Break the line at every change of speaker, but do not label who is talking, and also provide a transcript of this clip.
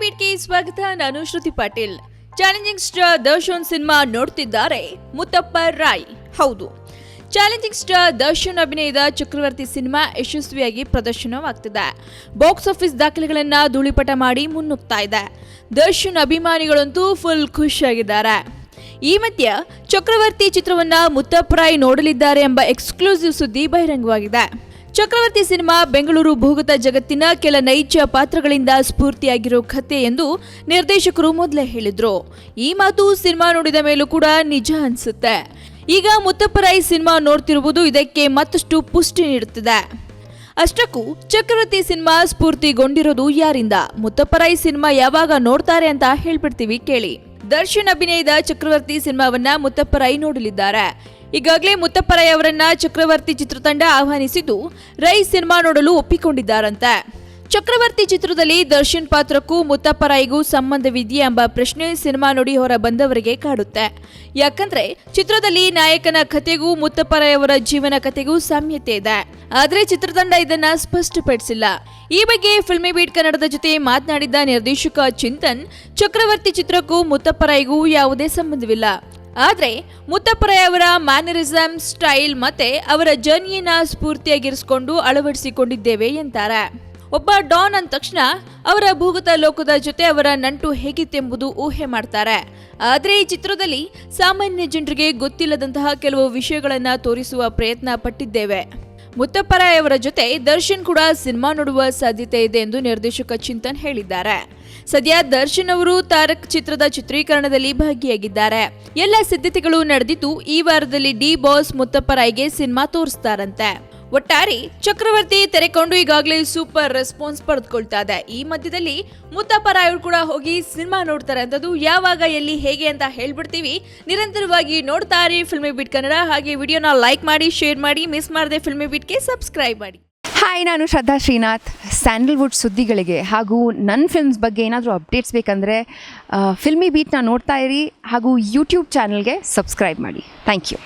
ಬೀಟ್ಗೆ ಸ್ವಾಗತ. ನಾನು Shruti Patil. Challenging star Darshan cinema ನೋಡ್ತಿದ್ದಾರೆ ಮುತ್ತಪ್ಪ ರಾಯ್. ಹೌದು, ಚಾಲೆಂಜಿಂಗ್ ಸ್ಟಾರ್ ದರ್ಶನ್ ಅಭಿನಯದ ಚಕ್ರವರ್ತಿ ಸಿನಿಮಾ ಯಶಸ್ವಿಯಾಗಿ ಪ್ರದರ್ಶನವಾಗ್ತಿದೆ. ಬಾಕ್ಸ್ ಆಫೀಸ್ ದಾಖಲೆಗಳನ್ನ ಧೂಳಿಪಟ ಮಾಡಿ ಮುನ್ನುಗ್ತಾ ಇದೆ. ದರ್ಶನ್ ಅಭಿಮಾನಿಗಳಂತೂ ಫುಲ್ ಖುಷಿಯಾಗಿದ್ದಾರೆ. ಈ ಮಧ್ಯ ಚಕ್ರವರ್ತಿ ಚಿತ್ರವನ್ನ ಮುತ್ತಪ್ಪ ರಾಯ್ ನೋಡಲಿದ್ದಾರೆ ಎಂಬ ಎಕ್ಸ್ಕ್ಲೂಸಿವ್ ಸುದ್ದಿ ಬಹಿರಂಗವಾಗಿದೆ. ಚಕ್ರವರ್ತಿ ಸಿನಿಮಾ ಬೆಂಗಳೂರು ಭೂಗತ ಜಗತ್ತಿನ ಕೆಲ ನೈಜ ಪಾತ್ರಗಳಿಂದ ಸ್ಫೂರ್ತಿಯಾಗಿರೋ ಕಥೆ ಎಂದು ನಿರ್ದೇಶಕರು ಮೊದಲೇ ಹೇಳಿದ್ರು. ಈ ಮಾತು ಸಿನಿಮಾ ನೋಡಿದ ಮೇಲೂ ಕೂಡ ನಿಜ ಅನ್ಸುತ್ತೆ. ಈಗ ಮುತ್ತಪ್ಪ ರಾಯ್ ಸಿನಿಮಾ ನೋಡ್ತಿರುವುದು ಇದಕ್ಕೆ ಮತ್ತಷ್ಟು ಪುಷ್ಟಿ ನೀಡುತ್ತಿದೆ. ಅಷ್ಟಕ್ಕೂ ಚಕ್ರವರ್ತಿ ಸಿನಿಮಾ ಸ್ಫೂರ್ತಿಗೊಂಡಿರೋದು ಯಾರಿಂದ? ಮುತ್ತಪ್ಪ ರಾಯ್ ಸಿನಿಮಾ ಯಾವಾಗ ನೋಡ್ತಾರೆ ಅಂತ ಹೇಳ್ಬಿಡ್ತೀವಿ ಕೇಳಿ. ದರ್ಶನ್ ಅಭಿನಯದ ಚಕ್ರವರ್ತಿ ಸಿನಿಮಾವನ್ನ ಮುತ್ತಪ್ಪ ರಾಯ್ ನೋಡಲಿದ್ದಾರೆ. ಈಗಾಗಲೇ ಮುತ್ತಪ್ಪ ರಾಯ್ ಅವರನ್ನ ಚಕ್ರವರ್ತಿ ಚಿತ್ರತಂಡ ಆಹ್ವಾನಿಸಿದ್ದು ರೈ ಸಿನಿಮಾ ನೋಡಲು ಒಪ್ಪಿಕೊಂಡಿದ್ದಾರಂತೆ. ಚಕ್ರವರ್ತಿ ಚಿತ್ರದಲ್ಲಿ ದರ್ಶನ್ ಪಾತ್ರಕ್ಕೂ ಮುತ್ತಪ್ಪ ರಾಯ್ಗೂ ಸಂಬಂಧವಿದೆಯೇ ಎಂಬ ಪ್ರಶ್ನೆ ಸಿನಿಮಾ ನೋಡಿ ಹೊರ ಬಂದವರಿಗೆ ಕಾಡುತ್ತೆ. ಯಾಕಂದ್ರೆ ಚಿತ್ರದಲ್ಲಿ ನಾಯಕನ ಕಥೆಗೂ ಮುತ್ತಪ್ಪ ರಾಯ್ ಅವರ ಜೀವನ ಕಥೆಗೂ ಸಾಮ್ಯತೆ ಇದೆ. ಆದ್ರೆ ಚಿತ್ರತಂಡ ಇದನ್ನ ಸ್ಪಷ್ಟಪಡಿಸಿಲ್ಲ. ಈ ಬಗ್ಗೆ ಫಿಲ್ಮಿ ಬೀಟ್ ಕನ್ನಡದ ಜೊತೆ ಮಾತನಾಡಿದ್ದ ನಿರ್ದೇಶಕ ಚಿಂತನ್, ಚಕ್ರವರ್ತಿ ಚಿತ್ರಕ್ಕೂ ಮುತ್ತಪ್ಪ ರಾಯ್ಗೂ ಯಾವುದೇ ಸಂಬಂಧವಿಲ್ಲ. ಆದ್ರೆ ಮುತ್ತಪ್ಪ ರಾಯ್ ಅವರ ಮ್ಯಾನರಿಸಮ್, ಸ್ಟೈಲ್ ಮತ್ತೆ ಅವರ ಜರ್ನಿಯನ್ನ ಸ್ಫೂರ್ತಿಯಾಗಿರಿಸಿಕೊಂಡು ಅಳವಡಿಸಿಕೊಂಡಿದ್ದೇವೆ ಎಂತಾರೆ. ಒಬ್ಬ ಡಾನ್ ಅಂದ ತಕ್ಷಣ ಅವರ ಭೂಗತ ಲೋಕದ ಜೊತೆ ಅವರ ನಂಟು ಹೇಗಿತ್ತೆಂಬುದು ಊಹೆ ಮಾಡ್ತಾರೆ. ಆದ್ರೆ ಈ ಚಿತ್ರದಲ್ಲಿ ಸಾಮಾನ್ಯ ಜನರಿಗೆ ಗೊತ್ತಿಲ್ಲದಂತಹ ಕೆಲವು ವಿಷಯಗಳನ್ನ ತೋರಿಸುವ ಪ್ರಯತ್ನ ಪಟ್ಟಿದ್ದೇವೆ. ಮುತ್ತಪ್ಪ ರಾಯ್ ಅವರ ಜೊತೆ ದರ್ಶನ್ ಕೂಡ ಸಿನಿಮಾ ನೋಡುವ ಸಾಧ್ಯತೆ ಇದೆ ಎಂದು ನಿರ್ದೇಶಕ ಚಿಂತನ್ ಹೇಳಿದ್ದಾರೆ. ಸದ್ಯ ದರ್ಶನ್ ಅವರು ತಾರಕ್ ಚಿತ್ರದ ಚಿತ್ರೀಕರಣದಲ್ಲಿ ಭಾಗಿಯಾಗಿದ್ದಾರೆ. ಎಲ್ಲ ಸಿದ್ಧತೆಗಳು ನಡೆದಿದ್ದು ಈ ವಾರದಲ್ಲಿ ಡಿ ಬಾಸ್ ಮುತ್ತಪ್ಪ ರಾಯ್ಗೆ ಸಿನಿಮಾ ತೋರಿಸ್ತಾರಂತೆ. ಒಟ್ಟಾರೆ ಚಕ್ರವರ್ತಿ ತೆರೆಕೊಂಡು ಈಗಾಗಲೇ ಸೂಪರ್ ರೆಸ್ಪಾನ್ಸ್ ಪಡೆದುಕೊಳ್ತಾ ಇದೆ. ಈ ಮಧ್ಯದಲ್ಲಿ ಮುತ್ತಪ್ಪ ರಾಯ್ ಅವರು ಕೂಡ ಹೋಗಿ ಸಿನಿಮಾ ನೋಡ್ತಾರೆ ಅಂತದ್ದು ಯಾವಾಗ, ಎಲ್ಲಿ, ಹೇಗೆ ಅಂತ ಹೇಳ್ಬಿಡ್ತೀವಿ. ನಿರಂತರವಾಗಿ ನೋಡ್ತಾ ಇರಿ ಫಿಲ್ಮಿ ಬೀಟ್ ಕನ್ನಡ. ಹಾಗೆ ವಿಡಿಯೋನ ಲೈಕ್ ಮಾಡಿ, ಶೇರ್ ಮಾಡಿ, ಮಿಸ್ ಮಾಡದೆ ಫಿಲ್ಮಿ ಬೀಟ್ಗೆ ಸಬ್ಸ್ಕ್ರೈಬ್ ಮಾಡಿ.
ಹಾಯ್, ನಾನು ಶ್ರದ್ಧಾ ಶ್ರೀನಾಥ್. ಸ್ಯಾಂಡಲ್ವುಡ್ ಸುದ್ದಿಗಳಿಗೆ ಹಾಗೂ ನನ್ನ ಫಿಲ್ಮ್ಸ್ ಬಗ್ಗೆ ಏನಾದರೂ ಅಪ್ಡೇಟ್ಸ್ ಬೇಕಂದರೆ ಫಿಲ್ಮಿ ಬೀಟ್ನ ನೋಡ್ತಾ ಇರಿ ಹಾಗೂ ಯೂಟ್ಯೂಬ್ ಚಾನಲ್ಗೆ ಸಬ್ಸ್ಕ್ರೈಬ್ ಮಾಡಿ. Thank you.